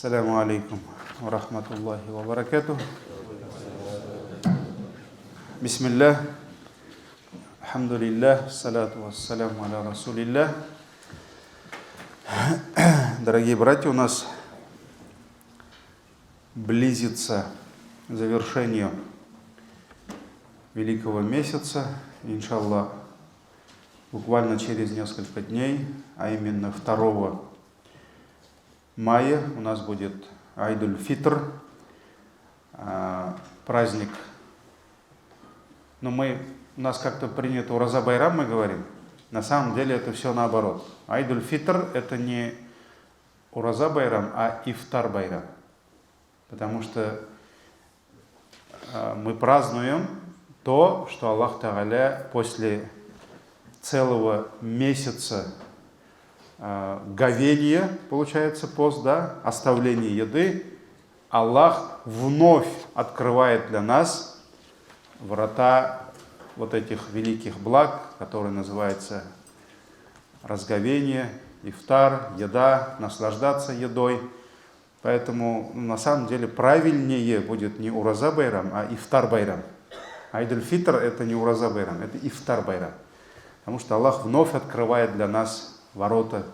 Ассаляму алейкум ва рахматуллахи ва баракатух. Бисмиллах, алхамдулиллах, салату вассаляму аля расулиллах. Дорогие братья, у нас близится к завершению великого месяца, иншаллах, буквально через несколько дней, а именно 2 мая у нас будет Айдуль-Фитр, праздник. Но у нас как-то принято Ураза Байрам, мы говорим. На самом деле это все наоборот. Айдуль-Фитр это не Ураза Байрам, а Ифтар Байрам. Потому что мы празднуем то, что Аллах Тааля после целого месяца говения, получается, пост, да, оставление еды, Аллах вновь открывает для нас врата вот этих великих благ, которые называются разговение, ифтар, еда, наслаждаться едой. Поэтому на самом деле правильнее будет не Ураза Байрам, а Ифтар Байрам. Айдуль-Фитр это не Ураза Байрам, это Ифтар Байрам. Потому что Аллах вновь открывает для нас ворота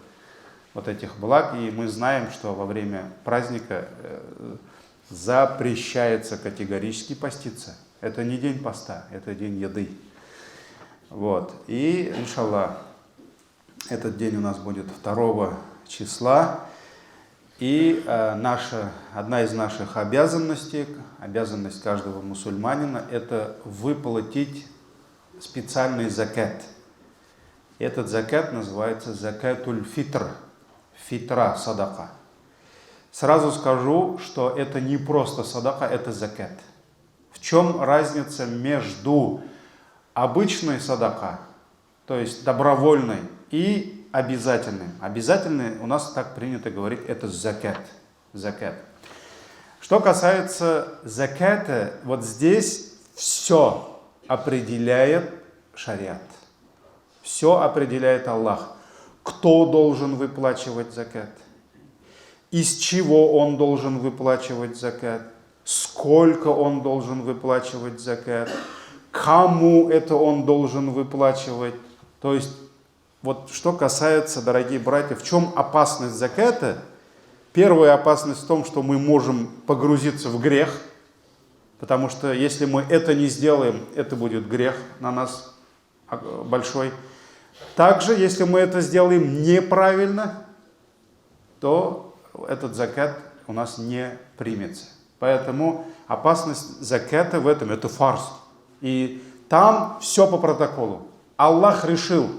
вот этих благ, и мы знаем, что во время праздника запрещается категорически поститься. Это не день поста, это день еды. Вот. И, иншаллах, этот день у нас будет 2 числа. И одна из наших обязанностей, обязанность каждого мусульманина, это выплатить специальный закат. Этот закат называется закатуль-фитр, фитра, садака. Сразу скажу, что это не просто садака, это закат. В чем разница между обычной садака, то есть добровольной, и обязательной? Обязательной у нас так принято говорить, это закат. Закат. Что касается заката, вот здесь все определяет шариат. Все определяет Аллах. Кто должен выплачивать закат? Из чего он должен выплачивать закат? Сколько он должен выплачивать закат? Кому это он должен выплачивать? То есть, вот что касается, дорогие братья, в чем опасность заката? Первая опасность в том, что мы можем погрузиться в грех, потому что если мы это не сделаем, это будет грех на нас большой. Также, если мы это сделаем неправильно, то этот закат у нас не примется. Поэтому опасность заката в этом, это фарз. И там все по протоколу. Аллах решил.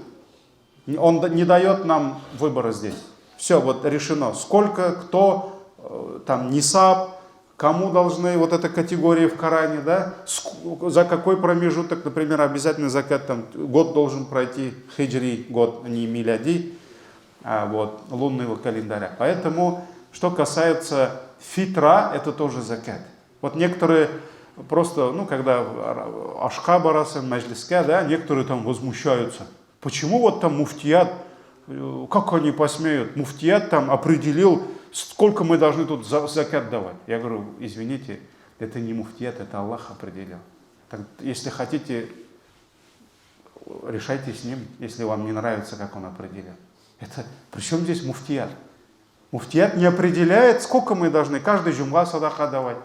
Он не дает нам выбора здесь. Все вот решено. Сколько, кто, там, нисаб, кому должны вот эта категория в Коране, да, за какой промежуток, например, обязательно закат, там, год должен пройти, хиджри, год, не миляди, а вот, лунного календаря. Поэтому, что касается фитра, это тоже закат. Вот некоторые просто, когда ашка барасы, маджлиска, да, некоторые там возмущаются. Почему вот там муфтият, как они посмеют? Муфтият там определил, сколько мы должны тут закат давать. Я говорю, извините, это не муфтият, это Аллах определил. Так, если хотите, решайте с ним, если вам не нравится, как он определил. Причем здесь муфтият? Муфтият не определяет, сколько мы должны каждый джумла садака давать.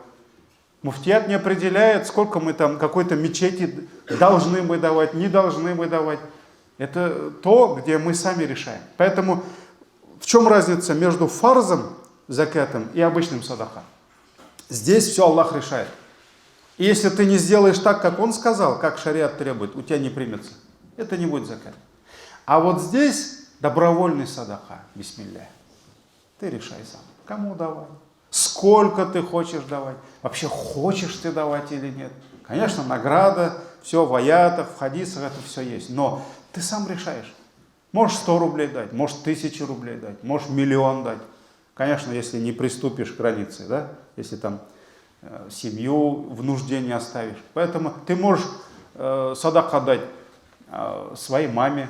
Муфтият не определяет, сколько мы там какой-то мечети должны мы давать, не должны мы давать. Это то, где мы сами решаем. Поэтому в чем разница между фарзом, закатом и обычным садака? Здесь все Аллах решает. И если ты не сделаешь так, как он сказал, как шариат требует, у тебя не примется. Это не будет закат. А вот здесь добровольный садака, бисмилля. Ты решай сам, кому давай, сколько ты хочешь давать, вообще хочешь ты давать или нет. Конечно, награда, все в аятах, в хадисах, это все есть. Но ты сам решаешь. Можешь 100 рублей дать, можешь 1000 рублей дать, можешь 1 000 000 дать. Конечно, если не приступишь к границе, да? Если там семью в нужде не оставишь. Поэтому ты можешь садака дать своей маме,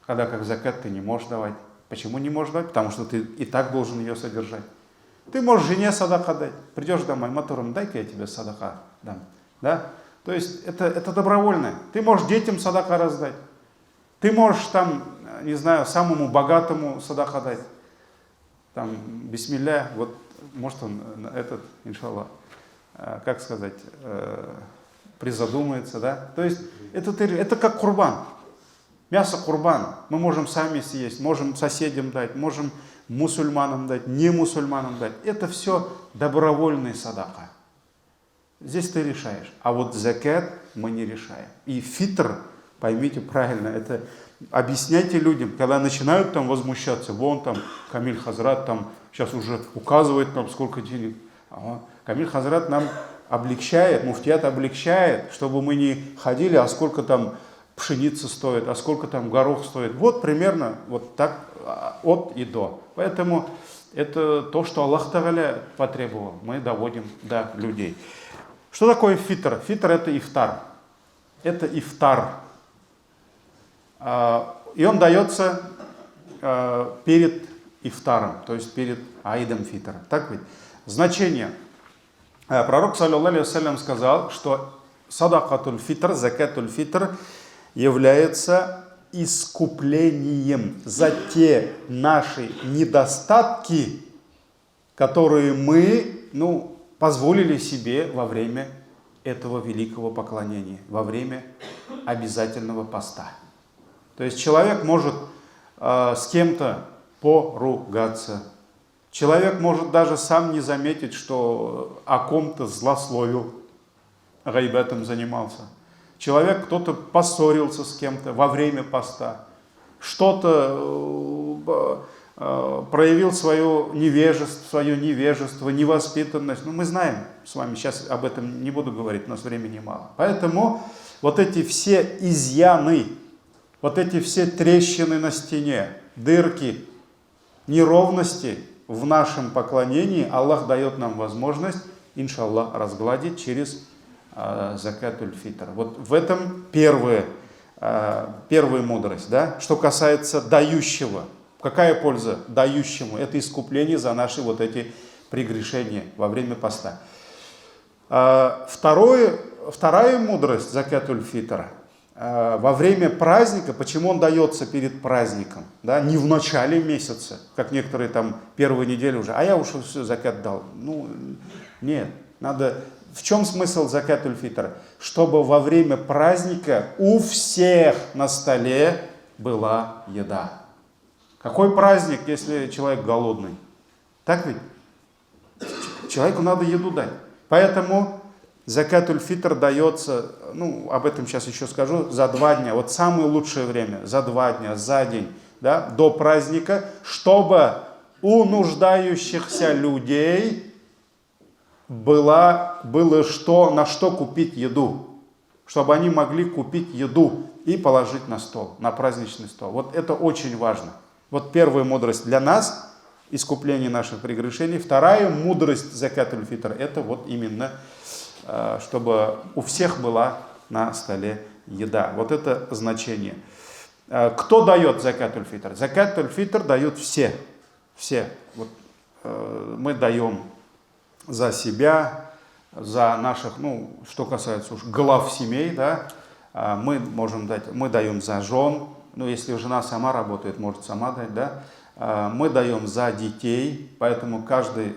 когда как закат ты не можешь давать. Почему не можешь дать? Потому что ты и так должен ее содержать. Ты можешь жене садака дать. Придешь домой, мотором, дай-ка я тебе садака дам. Да? То есть это добровольное. Ты можешь детям садака раздать. Ты можешь там, не знаю, самому богатому садака дать. Там, бисмилля, вот, может он этот, иншаллах, как сказать, призадумается, да? То есть это как курбан. Мясо курбан. Мы можем сами съесть, можем соседям дать, можем мусульманам дать, не мусульманам дать. Это все добровольный садака. Здесь ты решаешь. А вот закат мы не решаем. И фитр, поймите правильно, это объясняйте людям, когда начинают там возмущаться, вон там Камиль Хазрат там сейчас уже указывает нам сколько денег. Камиль Хазрат нам облегчает, муфтият облегчает, чтобы мы не ходили, а сколько там пшеница стоит, а сколько там горох стоит. Вот примерно вот так от и до. Поэтому это то, что Аллах Тааля потребовал, мы доводим до людей. Что такое фитр? Фитр — это ифтар. Это ифтар. И он дается перед ифтаром, то есть перед аидом фитра. Так ведь? Значение. Пророк, саллаллаху алейхи вассалям, сказал, что садакатуль фитр, закатуль фитр является искуплением за те наши недостатки, которые мы, позволили себе во время этого великого поклонения, во время обязательного поста. То есть человек может с кем-то поругаться. Человек может даже сам не заметить, что о ком-то злословил, гайбетом занимался. Человек, кто-то поссорился с кем-то во время поста. Что-то проявил свое невежество, невоспитанность. Мы знаем с вами, сейчас об этом не буду говорить, у нас времени мало. Поэтому вот эти все изъяны, вот эти все трещины на стене, дырки, неровности в нашем поклонении Аллах дает нам возможность, иншаллах, разгладить через закатуль фитр. Вот в этом первая мудрость. Да? Что касается дающего. Какая польза дающему? Это искупление за наши вот эти прегрешения во время поста. Вторая мудрость закатуль фитра. Во время праздника, почему он дается перед праздником? Да? Не в начале месяца, как некоторые там первую неделю уже, а я уж все закат дал. Нет, надо... В чем смысл закатуль фитр? Чтобы во время праздника у всех на столе была еда. Какой праздник, если человек голодный? Так ведь? Человеку надо еду дать. Поэтому закатуль фитр дается, об этом сейчас еще скажу, за 2 дня. Вот самое лучшее время, за 2 дня, за день, да, до праздника, чтобы у нуждающихся людей было на что купить еду. Чтобы они могли купить еду и положить на стол, на праздничный стол. Вот это очень важно. Вот первая мудрость для нас, искупление наших прегрешений. Вторая мудрость закатуль фитр, это вот именно, чтобы у всех была на столе еда. Вот это значение. Кто дает закатуль фитр? Закатуль фитр дают все. Все. Вот, мы даем за себя, за наших, что касается уж глав семей, да, мы можем дать, мы даем за жен, если жена сама работает, может сама дать, да, мы даем за детей, поэтому каждый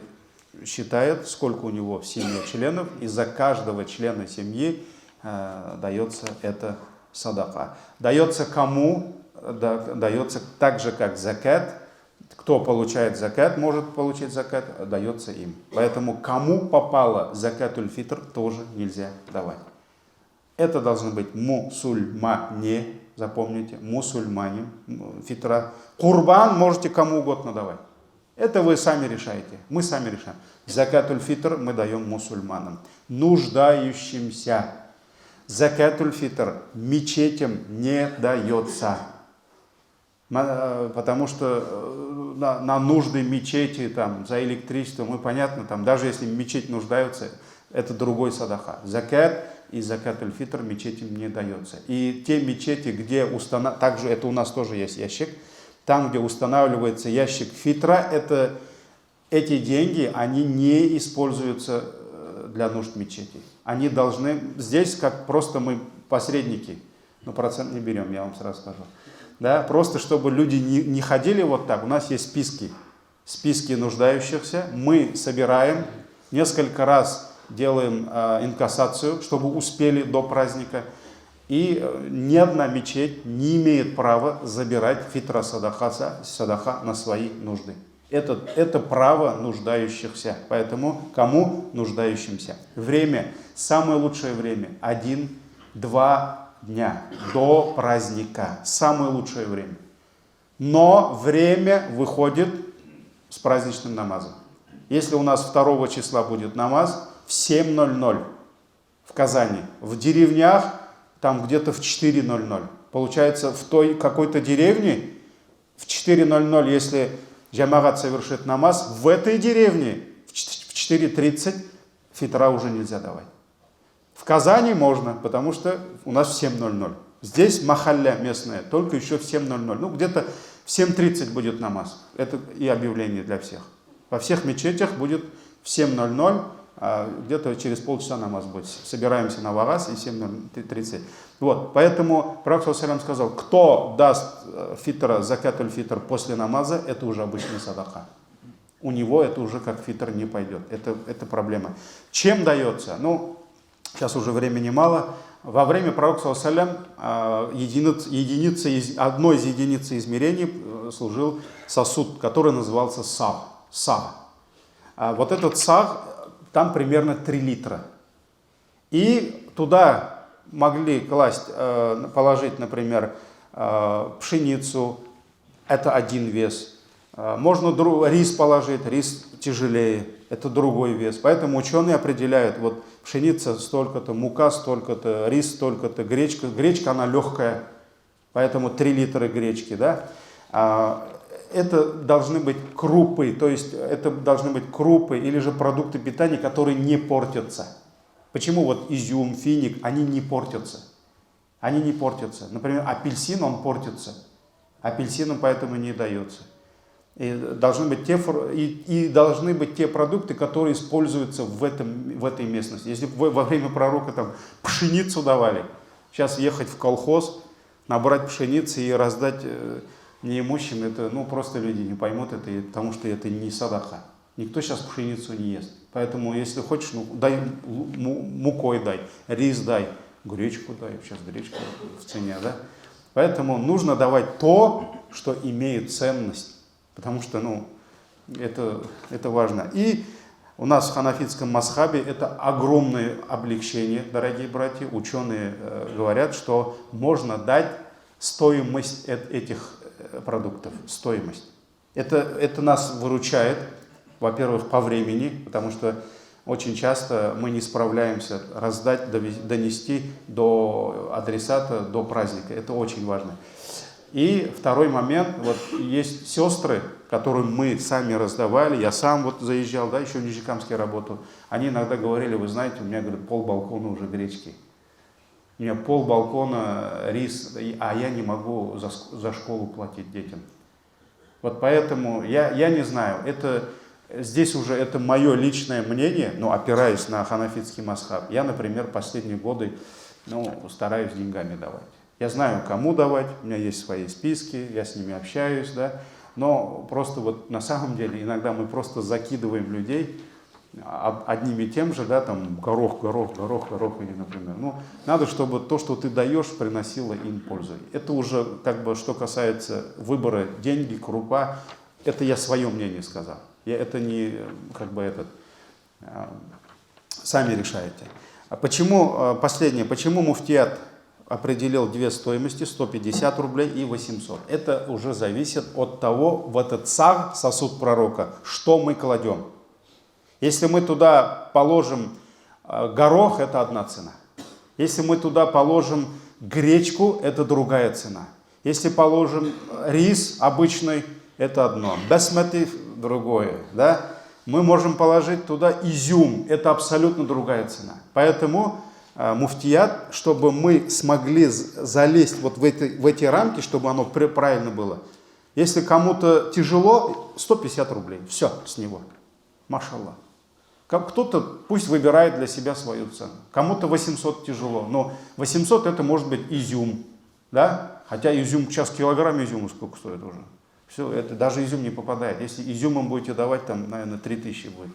считает, сколько у него в семье членов, и за каждого члена семьи дается эта садака. Дается кому? Дается так же, как закат. Кто получает закат, может получить закат, дается им. Поэтому кому попало закатуль фитр, тоже нельзя давать. Это должны быть мусульмане, запомните, мусульмане, фитра. Курбан можете кому угодно давать. Это вы сами решаете, мы сами решаем. Закатуль фитр мы даем мусульманам, нуждающимся. Закатуль фитр мечетям не дается. Потому что на нужды мечети, там, за электричество, понятно, там, даже если мечеть нуждаются, это другой садаха. Закат и закатуль фитр мечетям не дается. И те мечети, где также это у нас тоже есть ящик, там, где устанавливается ящик фитра, эти деньги, они не используются для нужд мечети. Они должны, здесь как просто мы посредники, но процент не берем, я вам сразу скажу. Да, просто чтобы люди не ходили вот так, у нас есть списки нуждающихся, мы собираем, несколько раз делаем инкассацию, чтобы успели до праздника. И ни одна мечеть не имеет права забирать фитра садаха на свои нужды. Это право нуждающихся. Поэтому кому нуждающимся? Время, самое лучшее время, 1-2 дня до праздника. Самое лучшее время. Но время выходит с праздничным намазом. Если у нас 2 числа будет намаз в 7:00 в Казани, в деревнях там где-то в 4:00. Получается, в той какой-то деревне в 4:00, если джамагат совершит намаз, в этой деревне в 4:30 фитра уже нельзя давать. В Казани можно, потому что у нас в 7:00. Здесь махалля местная, только еще в 7:00. Ну, где-то в 7:30 будет намаз. Это и объявление для всех. Во всех мечетях будет в 7:00, а где-то через полчаса намаз будет. Собираемся на вагаз и 7:30. Вот, поэтому Пророк ﷺ сказал, кто даст фитра, закатуль фитр после намаза, это уже обычный садаха. У него это уже как фитр не пойдет. Это проблема. Чем дается? Ну, сейчас уже времени мало. Во время Пророка ﷺ одной из единиц измерений служил сосуд, который назывался саг. Вот этот саг, там примерно 3 литра. И туда могли положить, например, пшеницу, это 1 вес. Можно рис положить, рис тяжелее, это другой вес. Поэтому ученые определяют, вот пшеница столько-то, мука столько-то, рис столько-то, гречка. Гречка, она легкая, поэтому 3 литра гречки, да. Это должны быть крупы, то есть это должны быть крупы или же продукты питания, которые не портятся. Почему вот изюм, финик, они не портятся? Они не портятся. Например, апельсин, он портится. Апельсинам поэтому не дается. И должны быть те продукты, которые используются в этой местности. Если во время пророка там пшеницу давали, сейчас ехать в колхоз, набрать пшеницы и раздать неимущим, это просто люди не поймут это, потому что это не садаха. Никто сейчас пшеницу не ест. Поэтому, если хочешь, дай мукой дай, рис дай, гречку дай, сейчас гречка в цене, да? Поэтому нужно давать то, что имеет ценность, потому что, это важно. И у нас в ханафитском мазхабе это огромное облегчение, дорогие братья. Ученые говорят, что можно дать стоимость этих продуктов, стоимость. Это нас выручает, во-первых, по времени, потому что очень часто мы не справляемся раздать, донести до адресата, до праздника. Это очень важно. И второй момент, вот есть сестры, которым мы сами раздавали, я сам вот заезжал, да, еще в Нижнекамске работал, они иногда говорили, вы знаете, у меня, говорят, пол-балкона уже гречки. У меня пол-балкона рис, а я не могу за школу платить детям. Вот поэтому я не знаю, здесь уже это мое личное мнение, но опираясь на ханафитский мазхаб. Я, например, последние годы стараюсь деньгами давать. Я знаю, кому давать, у меня есть свои списки, я с ними общаюсь, да, но просто вот на самом деле иногда мы просто закидываем людей одним и тем же, да, там горох, или, например. Надо, чтобы то, что ты даешь, приносило им пользу. Это уже, что касается выбора деньги, крупа, это я свое мнение сказал. Это не, сами решаете. Почему муфтият определил 2 стоимости, 150 рублей и 800? Это уже зависит от того, в этот сосуд пророка, что мы кладем. Если мы туда положим горох, это одна цена. Если мы туда положим гречку, это другая цена. Если положим рис обычный, это одно. Басмати – другое. Да? Мы можем положить туда изюм, это абсолютно другая цена. Поэтому муфтият, чтобы мы смогли залезть вот в эти рамки, чтобы оно правильно было, Если кому-то тяжело, 150 рублей. Все с него. Машаллах. Кто-то пусть выбирает для себя свою цену. Кому-то 800 тяжело, но 800 это может быть изюм. Да? Хотя изюм, сейчас килограмм изюма сколько стоит уже. Все, это даже изюм не попадает. Если изюмом будете давать, там, наверное, 3000 будет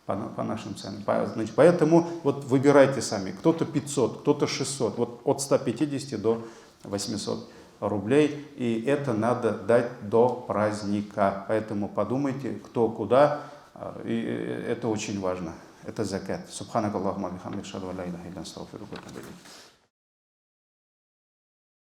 по нашим ценам. Значит, поэтому вот выбирайте сами. Кто-то 500, кто-то 600. Вот от 150 до 800 рублей. И это надо дать до праздника. Поэтому подумайте, кто куда. И это очень важно. Это закат. Субханакаллахумма бихамдик, ашхаду ан ла иляха илля анта, астагфирука ва атубу илейк.